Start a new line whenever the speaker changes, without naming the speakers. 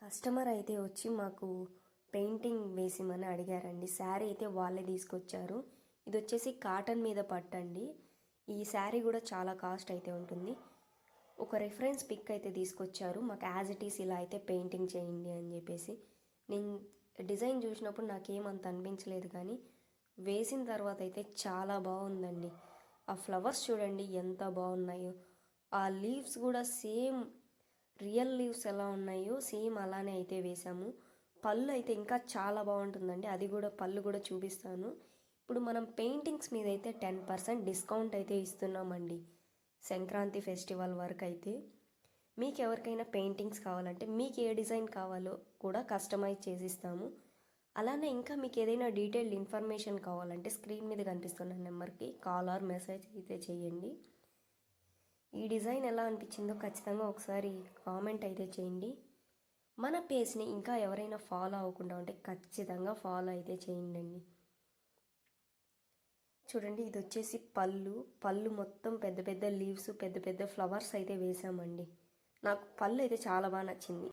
Customer అయితే వచ్చి మాకు పెయింటింగ్ వేసిమని అడిగారండి. శారీ అయితే వాళ్ళే తీసుకొచ్చారు. ఇది వచ్చేసి కాటన్ మీద పట్టండి. ఈ శారీ కూడా చాలా కాస్ట్ అయితే ఉంటుంది. ఒక రెఫరెన్స్ పిక్ అయితే తీసుకొచ్చారు. మాకు యాజ్ ఇట్ ఈస్ ఇలా అయితే పెయింటింగ్ చేయండి అని చెప్పేసి. నేను డిజైన్ చూసినప్పుడు నాకేమంత అనిపించలేదు, కానీ వేసిన తర్వాత అయితే చాలా బాగుందండి. ఆ ఫ్లవర్స్ చూడండి ఎంత బాగున్నాయో. ఆ లీవ్స్ కూడా సేమ్ రియల్ లీవ్స్ ఎలా ఉన్నాయో సేమ్ అలానే అయితే వేసాము. పళ్ళు అయితే ఇంకా చాలా బాగుంటుందండి. అది కూడా పళ్ళు కూడా చూపిస్తాను. ఇప్పుడు మనం పెయింటింగ్స్ మీద అయితే 10% డిస్కౌంట్ అయితే ఇస్తున్నామండి. సంక్రాంతి ఫెస్టివల్ వరకు అయితే మీకు ఎవరికైనా పెయింటింగ్స్ కావాలంటే మీకు ఏ డిజైన్ కావాలో కూడా కస్టమైజ్ చేసిస్తాము. అలానే ఇంకా మీకు ఏదైనా డీటెయిల్డ్ ఇన్ఫర్మేషన్ కావాలంటే స్క్రీన్ మీద కనిపిస్తున్న నెంబర్కి కాల్ ఆర్ మెసేజ్ అయితే చేయండి. ఈ డిజైన్ ఎలా అనిపించిందో ఖచ్చితంగా ఒకసారి కామెంట్ అయితే చేయండి. మన పేజ్ని ఇంకా ఎవరైనా ఫాలో అవ్వకుండా ఉంటే ఖచ్చితంగా ఫాలో అయితే చేయండి. చూడండి, ఇది వచ్చేసి పళ్ళు మొత్తం పెద్ద పెద్ద లీవ్స్, పెద్ద పెద్ద ఫ్లవర్స్ అయితే వేసామండి. నాకు పళ్ళు అయితే చాలా బాగా నచ్చింది.